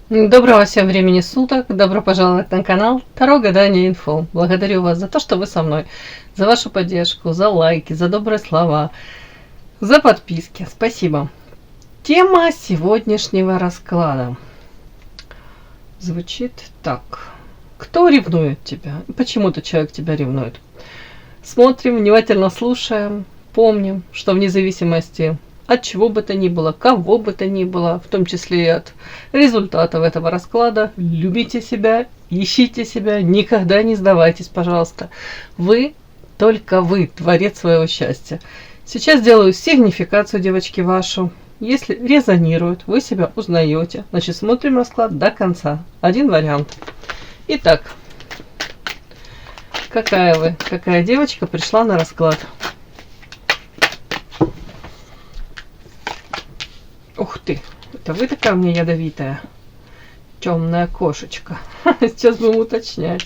Доброго всем времени суток, добро пожаловать на канал Таро Гадание Инфо. Благодарю вас за то, что вы со мной, за вашу поддержку, за лайки, за добрые слова, за подписки. Спасибо. Тема сегодняшнего расклада звучит так. Кто ревнует тебя? Почему этот человек тебя ревнует? Смотрим, внимательно слушаем, помним, что вне зависимости от чего бы то ни было, кого бы то ни было, в том числе и от результатов этого расклада, любите себя, ищите себя, никогда не сдавайтесь, пожалуйста. Вы, только вы, творец своего счастья. Сейчас делаю сигнификацию, девочки, вашу. Если резонирует, вы себя узнаете, значит смотрим расклад до конца. Один вариант. Итак, какая девочка пришла на расклад? Ух ты, это вы такая у меня ядовитая, темная кошечка. Сейчас будем уточнять.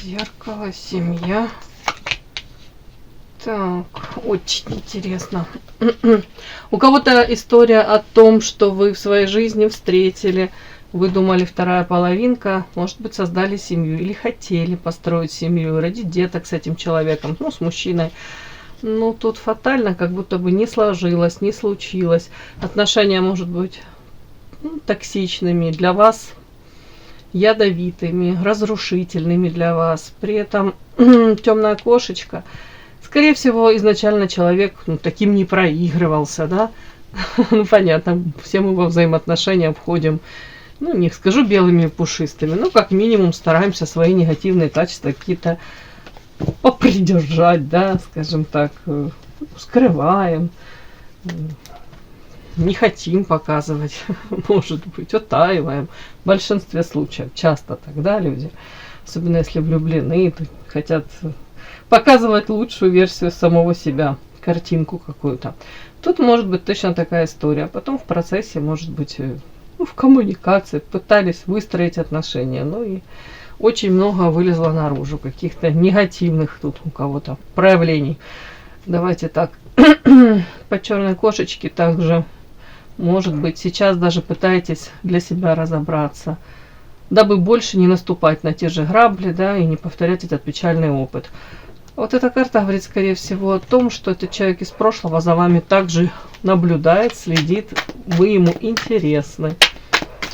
Зеркало, семья. Так, очень интересно. У кого-то история о том, что вы в своей жизни встретили, вы думали, вторая половинка, может быть, создали семью или хотели построить семью, родить деток с этим человеком, ну, с мужчиной. Ну, тут фатально, как будто бы не сложилось, не случилось. Отношения, может быть, токсичными для вас, ядовитыми, разрушительными для вас. При этом темная кошечка. Скорее всего, изначально человек таким не проигрывался, да? Ну, понятно, все мы во взаимоотношения входим, ну, не скажу белыми и пушистыми, но как минимум стараемся свои негативные качества какие-то попридержать, да, скажем так, скрываем, не хотим показывать, может быть, утаиваем. В большинстве случаев, часто тогда люди, особенно если влюблены, то хотят показывать лучшую версию самого себя, картинку какую-то. Тут может быть точно такая история. Потом в процессе, может быть, в коммуникации пытались выстроить отношения, ну и очень много вылезло наружу, каких-то негативных тут у кого-то проявлений. Давайте так, по черной кошечке также, может быть, сейчас даже пытаетесь для себя разобраться, дабы больше не наступать на те же грабли, да, и не повторять этот печальный опыт. Вот эта карта говорит, скорее всего, о том, что этот человек из прошлого за вами также наблюдает, следит, вы ему интересны.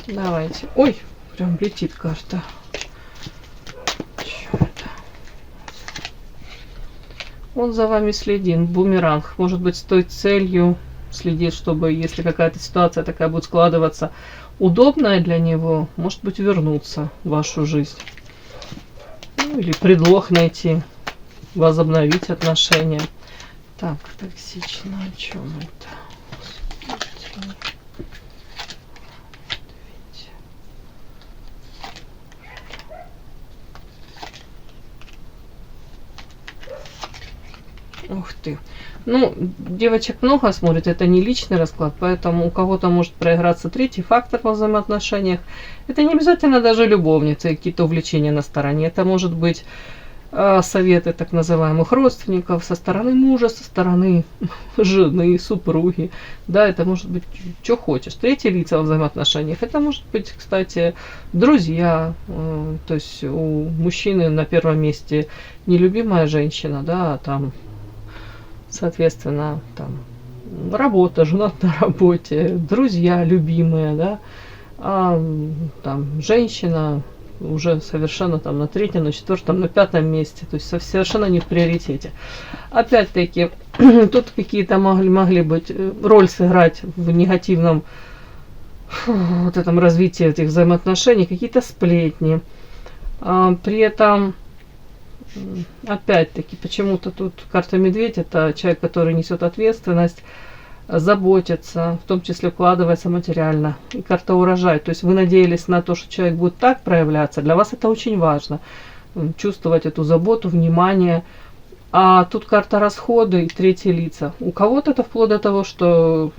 Давайте. Ой, прям летит карта. Он за вами следит, бумеранг. Может быть, с той целью следит, чтобы, если какая-то ситуация такая будет складываться, удобная для него, может быть, вернуться в вашу жизнь. Ну, или предлог найти, возобновить отношения. Так, токсично, о чем это? Ух ты. Ну, девочек много смотрит, это не личный расклад, поэтому у кого-то может проиграться третий фактор во взаимоотношениях. Это не обязательно даже любовница и какие-то увлечения на стороне. Это может быть советы так называемых родственников со стороны мужа, со стороны жены, супруги. Да, это может быть, что хочешь. Третьи лица во взаимоотношениях. Это может быть, кстати, друзья. То есть у мужчины на первом месте не любимая женщина, да, а там, соответственно, там работа, жена на работе, друзья любимые, да, а там женщина уже совершенно там на третьем, на четвертом, на пятом месте, то есть совершенно не в приоритете. Опять-таки, тут какие-то могли быть роль сыграть в негативном вот этом развитии этих взаимоотношений, какие-то сплетни. При этом, опять-таки, почему-то тут карта медведь, это человек, который несет ответственность, заботится, в том числе вкладывается материально. И карта урожай. То есть вы надеялись на то, что человек будет так проявляться. Для вас это очень важно. Чувствовать эту заботу, внимание. А тут карта расходы и третьи лица. У кого-то это вплоть до того, что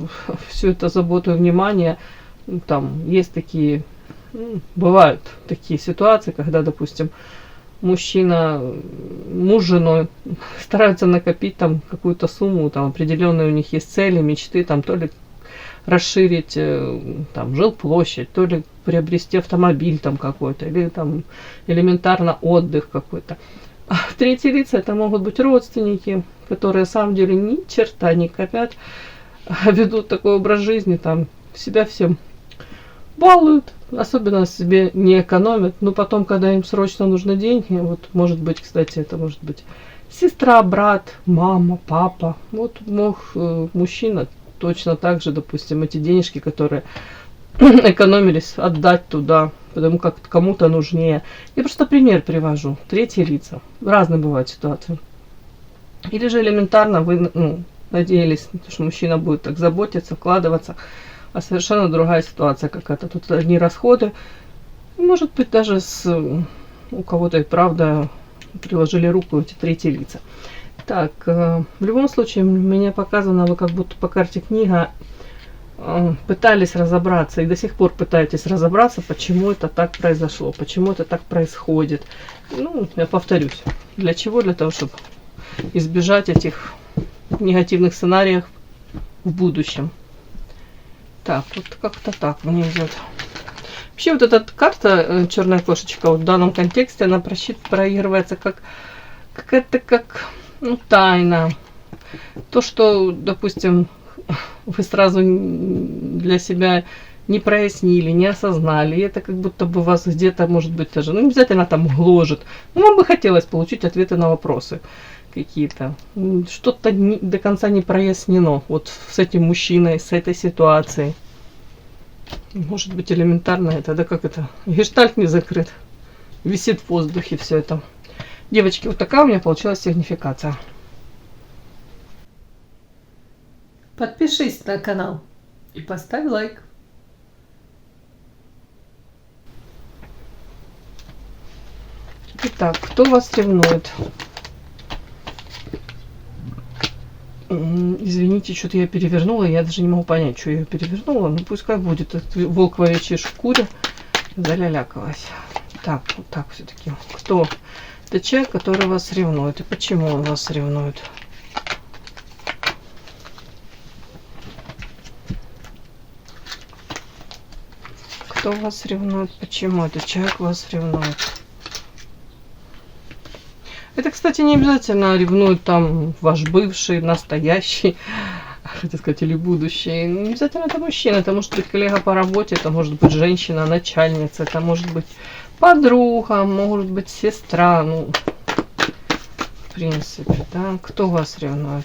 всю эту заботу и внимание, там есть такие, бывают такие ситуации, когда, допустим, мужчина, муж с женой стараются накопить там какую-то сумму, там определенные у них есть цели, мечты, там то ли расширить там жилплощадь, то ли приобрести автомобиль там какой-то, или там элементарно отдых какой-то. А третьи лица это могут быть родственники, которые на самом деле ни черта не копят, а ведут такой образ жизни, там себя всем балуют, особенно себе не экономят, но потом, когда им срочно нужны деньги, вот может быть, кстати, это может быть сестра, брат, мама, папа, вот мог мужчина точно так же, допустим, эти денежки, которые экономились, отдать туда, потому как кому-то нужнее. Я просто пример привожу. Третьи лица. Разные бывают ситуации. Или же элементарно вы надеялись, что мужчина будет так заботиться, вкладываться, а совершенно другая ситуация какая-то. Тут одни расходы. Может быть, даже у кого-то и правда приложили руку эти третьи лица. Так, в любом случае, мне показано, вы как будто по карте книга пытались разобраться и до сих пор пытаетесь разобраться, почему это так произошло, почему это так происходит. Ну, я повторюсь. Для чего? Для того, чтобы избежать этих негативных сценариев в будущем. Так, вот как-то так мне идет. Вообще вот эта карта, черная кошечка, вот в данном контексте, она проигрывается как какая-то тайна. То, что, допустим, вы сразу для себя не прояснили, не осознали. И это как будто бы вас где-то, может быть, даже, не обязательно там гложет. Но вам бы хотелось получить ответы на вопросы какие-то. Что-то до конца не прояснено. Вот с этим мужчиной, с этой ситуацией. Может быть, элементарно это, да как это? Гештальт не закрыт. Висит в воздухе все это. Девочки, вот такая у меня получилась сигнификация. Подпишись на канал и поставь лайк. Итак, кто вас ревнует? Извините, что-то я перевернула, я даже не могу понять, что я перевернула. Ну пусть как будет, этот волк в овечьей шкуре залялякалась. Так, вот так все-таки. Кто? Это человек, который вас ревнует. И почему он вас ревнует? Кто вас ревнует? Почему этот человек вас ревнует? Это, кстати, не обязательно ревнует там ваш бывший, настоящий, хотел сказать, или будущий. Не обязательно это мужчина, это может быть коллега по работе, это может быть женщина, начальница, это может быть подруга, может быть сестра, ну, в принципе, да. Кто вас ревнует?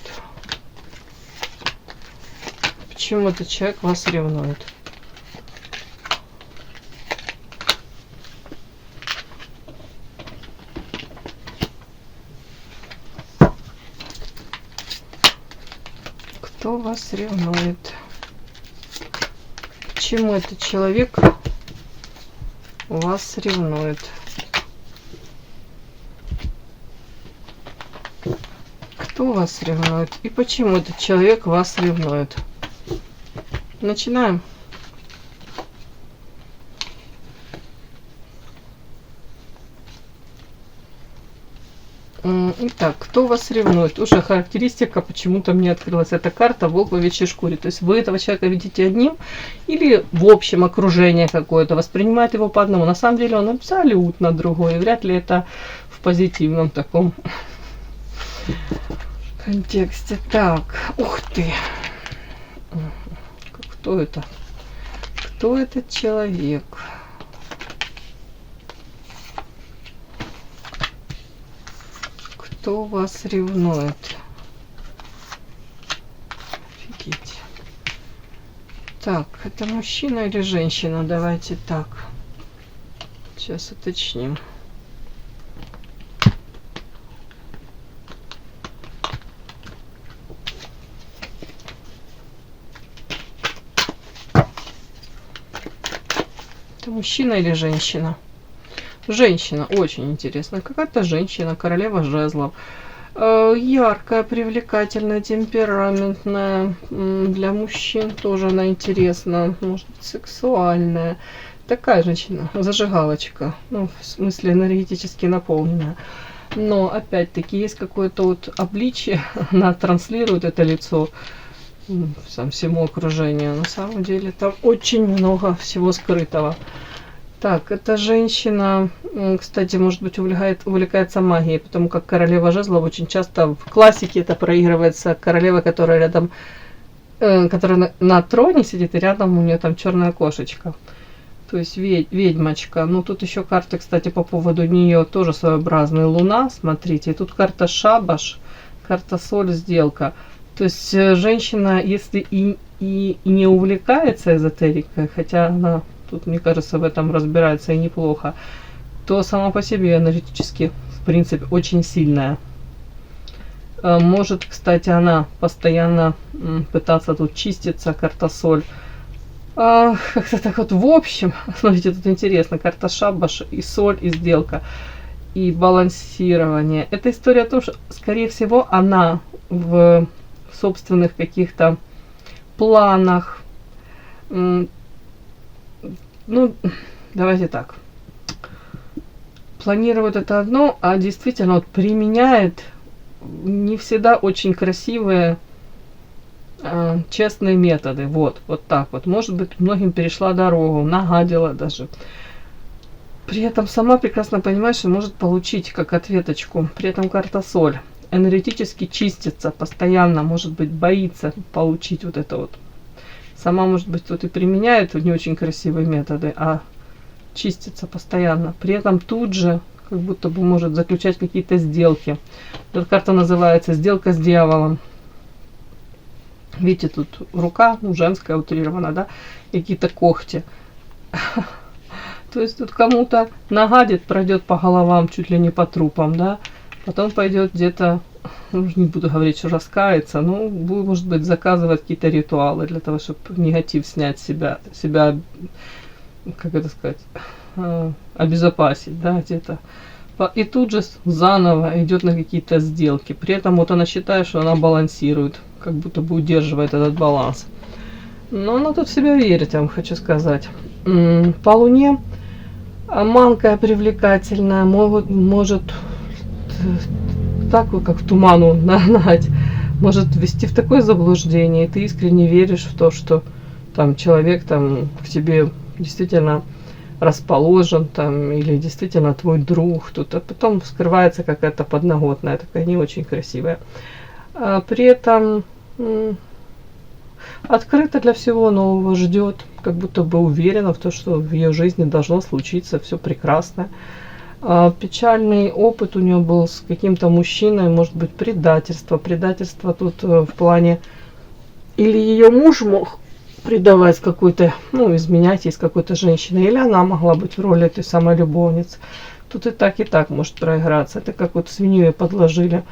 Почему этот человек вас ревнует? Кто вас ревнует? Почему этот человек вас ревнует? Кто вас ревнует? И почему этот человек вас ревнует? Начинаем. Итак, кто вас ревнует? Уже характеристика, почему-то мне открылась эта карта волк в овечьей шкуре. То есть вы этого человека видите одним или в общем окружение какое-то, воспринимает его по одному. На самом деле он абсолютно другой. И вряд ли это в позитивном таком контексте. Так, ух ты. Кто это? Кто этот человек? Кто вас ревнует? Офигеть. Так, это мужчина или женщина? Давайте так. Сейчас уточним. Это мужчина или женщина? Женщина, очень интересно. Какая-то женщина, королева жезлов. Яркая, привлекательная, темпераментная. Для мужчин тоже она интересна. Может быть, сексуальная. Такая женщина, зажигалочка. Ну, в смысле, энергетически наполненная. Но, опять-таки, есть какое-то вот обличие. Она транслирует это лицо. всему окружению. На самом деле там очень много всего скрытого. Так, эта женщина, кстати, может быть, увлекается магией, потому как королева жезлов очень часто в классике это проигрывается королева, которая рядом, которая на троне сидит, и рядом у нее там черная кошечка. То есть ведьмочка. Ну, тут еще карты, кстати, по поводу нее тоже своеобразная луна. Смотрите, и тут карта шабаш, карта соль, сделка. То есть женщина, если и не увлекается эзотерикой, хотя она тут, мне кажется, в этом разбирается и неплохо, то сама по себе энергетически, в принципе, очень сильная. Может, кстати, она постоянно пытаться тут чиститься, карта соль. Как-то так вот в общем, смотрите, тут интересно, карта шабаш и соль, и сделка, и балансирование. Это история о том, что, скорее всего, она в собственных каких-то планах, ну, давайте так, планирует это одно, а действительно вот применяет не всегда очень красивые, честные методы. Вот так вот. Может быть, многим перешла дорогу, нагадила даже. При этом сама прекрасно понимает, что может получить как ответочку. При этом карта соль. Энергетически чистится постоянно, может быть, боится получить вот это вот. Сама, может быть, тут и применяет не очень красивые методы, а чистится постоянно. При этом тут же как будто бы может заключать какие-то сделки. Эта карта называется «Сделка с дьяволом». Видите, тут рука, ну, женская, утрирована, да, какие-то когти. То есть тут кому-то нагадит, пройдет по головам, чуть ли не по трупам, да, потом пойдет где-то, ну, не буду говорить, что раскается, но будет, может быть, заказывать какие-то ритуалы для того, чтобы негатив снять с себя, как это сказать, обезопасить, да, где-то. И тут же заново идет на какие-то сделки. При этом вот она считает, что она балансирует, как будто бы удерживает этот баланс. Но она тут в себя верит, я вам хочу сказать. По Луне манкая привлекательная, может так вот, как в туману нагнать, может ввести в такое заблуждение, и ты искренне веришь в то, что там человек там к тебе действительно расположен, там, или действительно твой друг, тут, а потом скрывается какая-то подноготная, такая не очень красивая. При этом открыто для всего нового, ждет, как будто бы уверена в том, что в ее жизни должно случиться все прекрасно. Печальный опыт у нее был с каким-то мужчиной, может быть, предательство. Предательство тут в плане, или ее муж мог предавать какой-то, ну, изменять ей с какой-то женщиной, или она могла быть в роли этой самой любовницы. Тут и так может проиграться. Это как вот свинью ей подложили.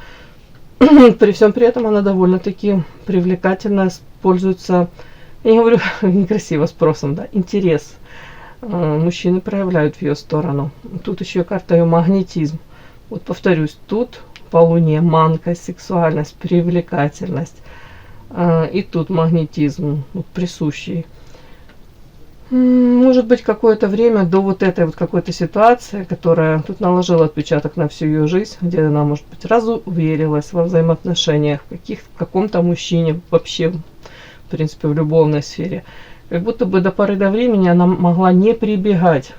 При всем при этом она довольно-таки привлекательная, пользуется, я не говорю некрасиво, спросом, да, интерес. Мужчины проявляют в ее сторону. Тут еще карта ее магнетизм. Вот повторюсь, тут по Луне манка, сексуальность, привлекательность. И тут магнетизм, вот, присущий. Может быть, какое-то время до вот этой вот какой-то ситуации, которая тут наложила отпечаток на всю ее жизнь, где она, может быть, разуверилась во взаимоотношениях, в каком-то мужчине, вообще, в принципе, в любовной сфере. Как будто бы до поры до времени она могла не прибегать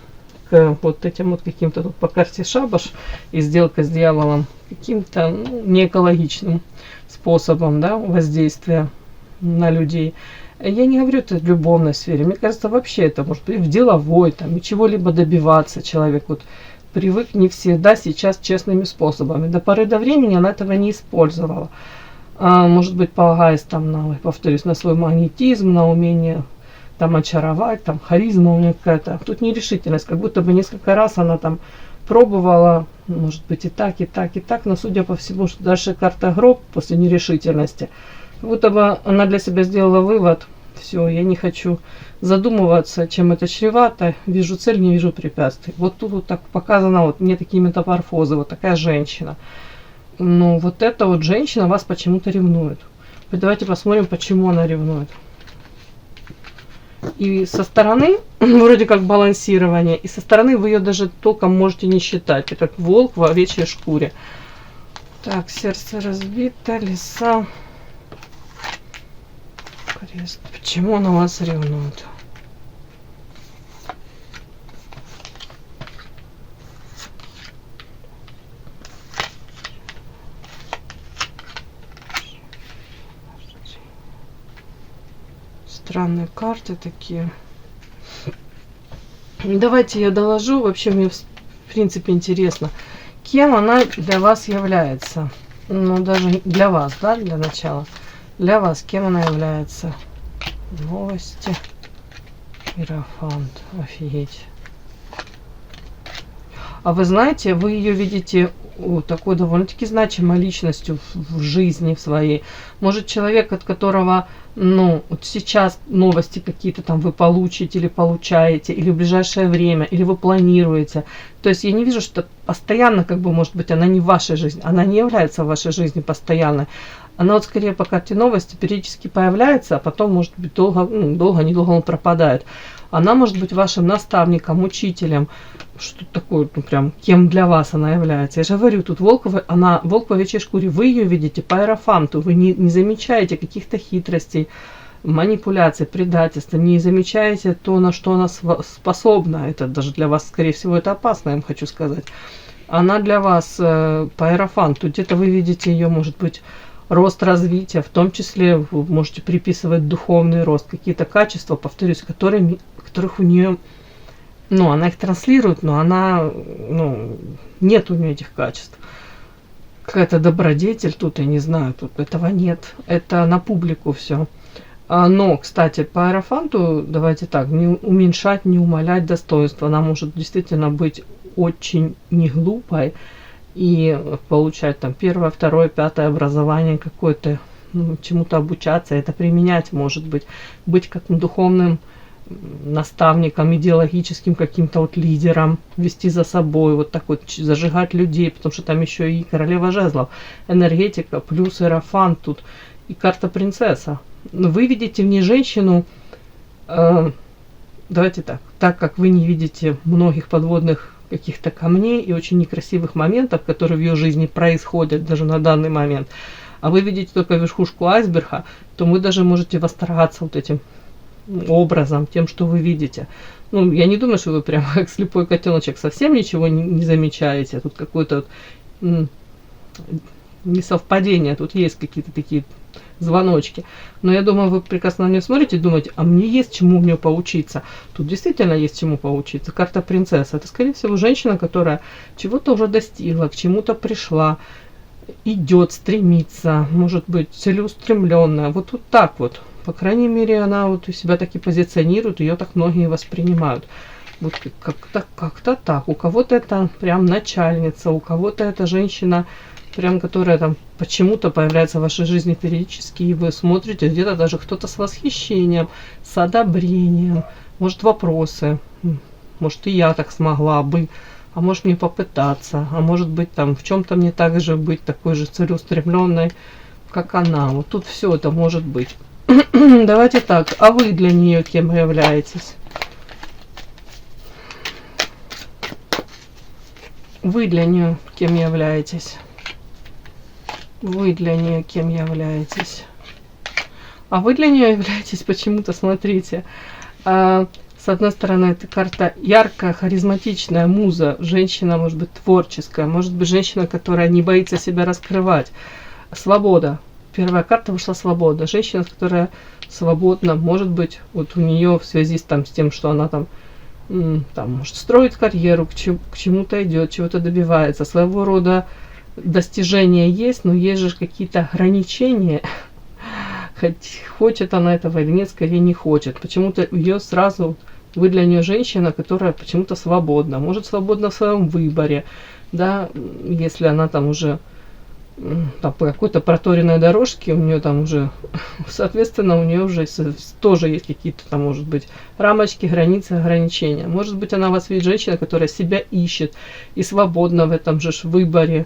к вот этим вот каким-то тут по карте шабаш и сделка с дьяволом, каким-то, ну, неэкологичным способом, да, воздействия на людей. Я не говорю это в любовной сфере. Мне кажется, вообще это может быть в деловой, там, и чего-либо добиваться человек. Вот привык не всегда сейчас честными способами. До поры до времени она этого не использовала. Может быть, полагаясь там на, повторюсь, на свой магнетизм, на умение там очаровать, там харизма у нее какая-то. Тут нерешительность, как будто бы несколько раз она там пробовала, может быть, и так, и так, и так, но судя по всему, что дальше карта гроб после нерешительности. Как будто бы она для себя сделала вывод: все, я не хочу задумываться, чем это чревато, вижу цель, не вижу препятствий. Вот тут вот так показано, вот мне такие метаморфозы, вот такая женщина. Ну, вот эта вот женщина вас почему-то ревнует. Давайте посмотрим, почему она ревнует. И со стороны, вроде как балансирование, и со стороны вы ее даже толком можете не считать. Это как волк в овечьей шкуре. Так, сердце разбито, леса. Крест. Почему она вас ревнует? Странные карты такие. Давайте я доложу. Вообще мне в принципе интересно, кем она для вас является. Ну, даже для вас, да, для начала. Для вас кем она является? Новости. Иерофант. Офигеть. А вы знаете, вы ее видите такой довольно-таки значимой личностью в жизни в своей. Может, человек, от которого, ну, вот сейчас новости какие-то там вы получите или получаете, или в ближайшее время, или вы планируете. То есть я не вижу, что постоянно, как бы, может быть, она не в вашей жизни, она не является в вашей жизни постоянной. Она вот скорее по карте новости периодически появляется, а потом, может быть, недолго он пропадает. Она может быть вашим наставником, учителем, что такое, ну прям, кем для вас она является. Я же говорю, тут волк в овечьей шкуре, вы ее видите по иерофанту, вы не замечаете каких-то хитростей, манипуляций, предательства, не замечаете то, на что она способна. Это даже для вас, скорее всего, это опасно, я вам хочу сказать. Она для вас по иерофанту, где-то вы видите ее, может быть, рост развития, в том числе вы можете приписывать духовный рост, какие-то качества, повторюсь, которых у нее, ну, она их транслирует, но она, ну, нет у нее этих качеств. Какая-то добродетель тут, я не знаю, тут этого нет. Это на публику все. Но, кстати, по иерофанту, давайте так, не уменьшать, не умалять достоинства. Она может действительно быть очень не глупой и получать там 1, 2, 5 образование какое-то, ну, чему-то обучаться, это применять, может быть как духовным наставником, идеологическим каким-то вот лидером, вести за собой, вот так вот зажигать людей, потому что там еще и королева жезлов, энергетика, плюс иерофант тут, и карта принцесса. Вы видите в ней женщину, давайте так как вы не видите многих подводных каких-то камней и очень некрасивых моментов, которые в ее жизни происходят даже на данный момент, а вы видите только верхушку айсберга, то вы даже можете восторгаться вот этим образом, тем, что вы видите. Ну, я не думаю, что вы прям как слепой котеночек совсем ничего не замечаете. Тут какое-то вот, несовпадение, тут есть какие-то такие звоночки. Но я думаю, вы прекрасно на нее смотрите и думаете, а мне есть чему у нее поучиться. Тут действительно есть чему поучиться. Карта принцесса. Это, скорее всего, женщина, которая чего-то уже достигла, к чему-то пришла, идет, стремится, может быть, целеустремленная. Вот так вот. По крайней мере, она вот у себя таки позиционирует, ее так многие воспринимают. Вот как-то так. У кого-то это прям начальница, у кого-то это женщина, прям которая там почему-то появляется в вашей жизни периодически, и вы смотрите, где-то даже кто-то с восхищением, с одобрением, может, вопросы, может, и я так смогла бы, а может, мне попытаться, а может быть, там в чем-то мне также быть такой же целеустремленной, как она. Вот тут все это может быть. Давайте так, а вы для нее кем являетесь? Вы для нее кем являетесь? Вы для нее кем являетесь? А вы для нее являетесь почему-то, смотрите, с одной стороны, это карта яркая, харизматичная, муза, женщина, может быть, творческая, может быть, женщина, которая не боится себя раскрывать, свобода. Первая карта вышла свобода. Женщина, которая свободна, может быть, вот у нее в связи с тем, что она там может строить карьеру, к чему-то идет, чего-то добивается, своего рода достижения есть, но есть же какие-то ограничения. Хоть хочет она этого или нет, скорее не хочет. Почему-то ее сразу, вы для нее женщина, которая почему-то свободна. Может, свободна в своем выборе, да, если она там уже там, по какой-то проторенной дорожке, у нее там уже, соответственно, у нее уже тоже есть какие-то там, может быть, рамочки, границы, ограничения. Может быть, она вас видит женщина, которая себя ищет и свободна в этом же выборе.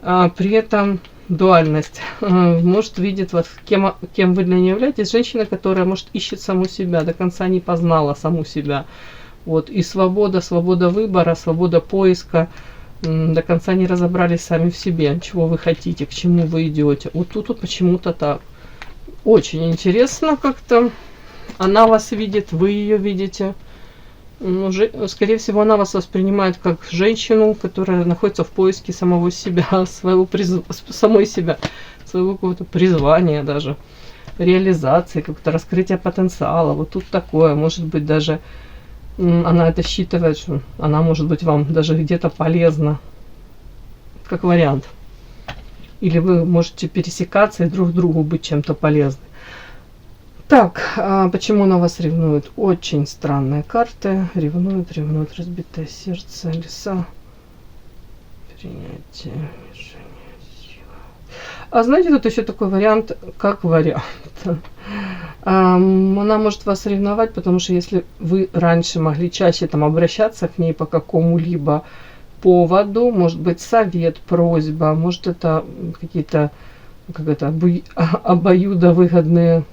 А при этом дуальность. Может, видит вас, кем вы для нее являетесь. Женщина, которая, может, ищет саму себя, до конца не познала саму себя. Вот. И свобода выбора, свобода поиска. До конца не разобрались сами в себе, чего вы хотите, к чему вы идете. Вот тут почему-то так. очень интересно как-то. Она вас видит, вы ее видите. Ну, скорее всего, она вас воспринимает как женщину, которая находится в поиске самого себя, самой себя, своего какого-то призвания даже, реализации, как-то раскрытия потенциала. Вот тут такое, может быть, даже она это считывает, что она может быть вам даже где-то полезна, как вариант. Или вы можете пересекаться и друг другу быть чем-то полезны. Так, а почему она вас ревнует? Очень странные карты. Ревнует, разбитое сердце, леса. Принятие, мишень, сила. А знаете, тут еще такой вариант, как вариант. Она может вас ревновать, потому что если вы раньше могли чаще там обращаться к ней по какому-либо поводу, может быть совет, просьба, может это какие-то обоюдовыгодные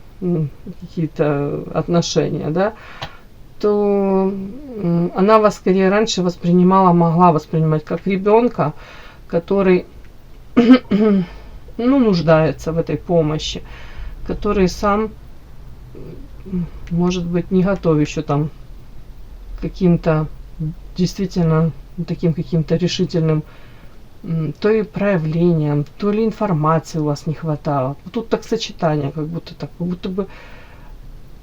какие-то отношения, да, то она вас скорее раньше могла воспринимать как ребенка, который нуждается в этой помощи, который сам, может быть, не готов еще там каким-то действительно таким каким-то решительным то ли проявлением, то ли информации у вас не хватало. Тут так сочетание, как будто бы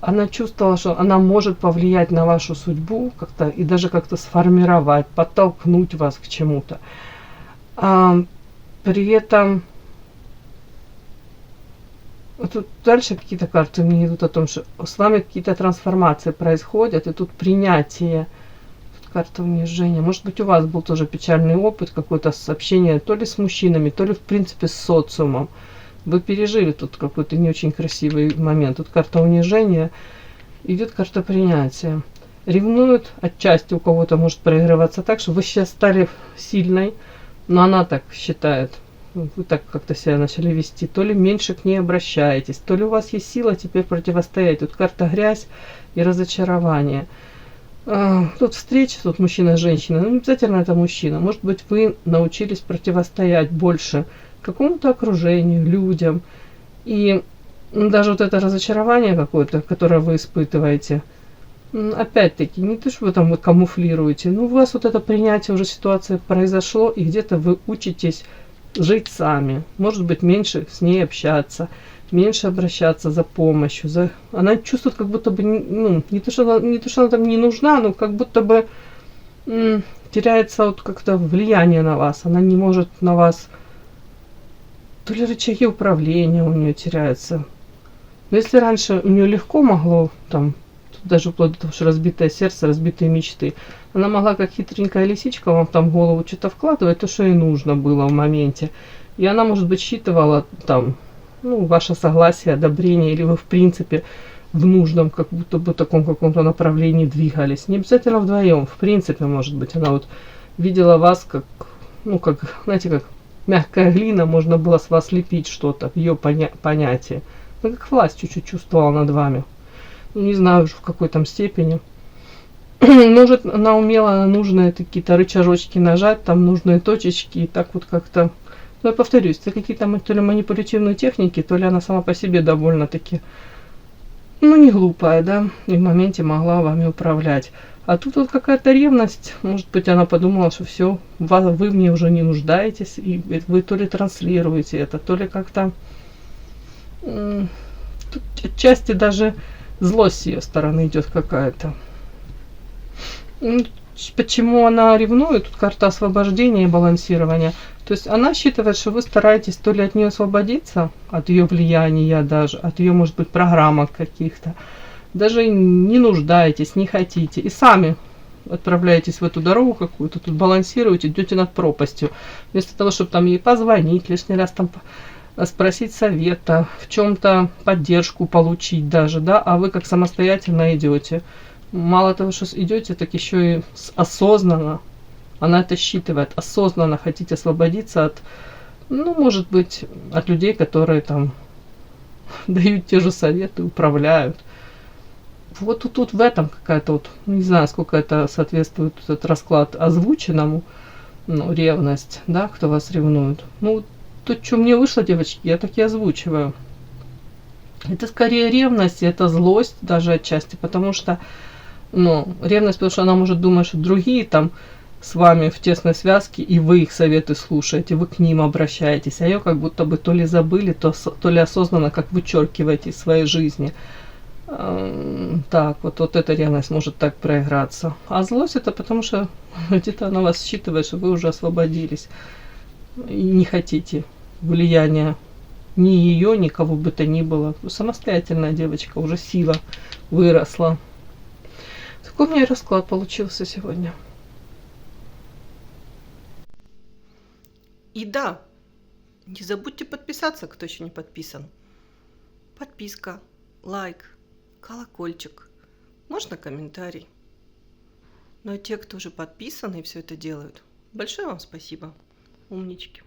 она чувствовала, что она может повлиять на вашу судьбу как-то и даже как-то сформировать, подтолкнуть вас к чему-то. При этом тут дальше какие-то карты мне идут о том, что с вами какие-то трансформации происходят, и тут принятие. Карта унижения. Может быть, у вас был тоже печальный опыт, какое-то общение то ли с мужчинами, то ли, в принципе, с социумом. Вы пережили тут какой-то не очень красивый момент. Тут карта унижения, идет карта принятия. Ревнуют, отчасти у кого-то может проигрываться так, что вы сейчас стали сильной, но она так считает. Вы так как-то себя начали вести. То ли меньше к ней обращаетесь, то ли у вас есть сила теперь противостоять. Тут карта грязь и разочарование. Тут встреча, тут мужчина и женщина, не обязательно это мужчина. Может быть, вы научились противостоять больше какому-то окружению, людям. И даже вот это разочарование какое-то, которое вы испытываете, опять-таки, не то, что вы там камуфлируете, но у вас вот это принятие уже ситуации произошло, и где-то вы учитесь жить сами. Может быть, меньше с ней общаться, меньше обращаться за помощью. Она чувствует, как будто бы, не то, что она там не нужна, но как будто бы теряется вот как-то влияние на вас. Она не может на вас, то ли рычаги управления у нее теряются. Но если раньше у нее легко могло, там, даже вплоть до того, что разбитое сердце, разбитые мечты, она могла как хитренькая лисичка вам там в голову что-то вкладывать, то, что ей нужно было в моменте. И она, может быть, считывала там, ваше согласие, одобрение, или вы, в принципе, в нужном, как будто бы таком каком-то направлении двигались. Не обязательно вдвоем, в принципе, может быть, она вот видела вас как, знаете, как мягкая глина, можно было с вас лепить что-то, в ее понятии. Как власть чуть-чуть чувствовала над вами. Не знаю уж в какой там степени. Может, она умела на нужные какие-то рычажочки нажать, там нужные точечки, и так вот как-то. Но я повторюсь, это какие-то то ли манипулятивные техники, то ли она сама по себе довольно-таки, не глупая, да, и в моменте могла вами управлять. А тут вот какая-то ревность, может быть, она подумала, что все, вы в ней уже не нуждаетесь, и вы то ли транслируете это, то ли как-то, тут отчасти даже злость с ее стороны идет какая-то. Почему она ревнует? Тут карта освобождения и балансирования. То есть она считает, что вы стараетесь то ли от нее освободиться, от ее влияния даже, от ее, может быть, программок каких-то. Даже не нуждаетесь, не хотите. И сами отправляетесь в эту дорогу какую-то, тут балансируете, идете над пропастью. Вместо того, чтобы там ей позвонить, лишний раз там спросить совета, в чем-то поддержку получить даже, да, а вы как самостоятельно идете. Мало того, что идете, так еще и осознанно, она это считывает, осознанно хотите освободиться от, может быть, от людей, которые там дают те же советы, управляют. Вот тут в этом какая-то вот, не знаю, сколько это соответствует этот расклад озвученному, ревность, да, кто вас ревнует. Тут, что мне вышло, девочки, я так и озвучиваю. Это скорее ревность, и это злость даже отчасти, потому что, ну, ревность, потому что она может думать, что другие там с вами в тесной связке, и вы их советы слушаете, вы к ним обращаетесь, а ее как будто бы то ли забыли, то ли осознанно как вычеркиваете из своей жизни. Так, вот эта ревность может так проиграться. А злость это потому, что где-то она вас считывает, что вы уже освободились и не хотите влияния ни ее, ни кого бы то ни было. Самостоятельная девочка, уже сила выросла. Такой у меня расклад получился сегодня. И да, не забудьте подписаться, кто еще не подписан. Подписка, лайк, колокольчик, можно комментарий. Ну а те, кто уже подписаны и все это делают, большое вам спасибо. Умнички.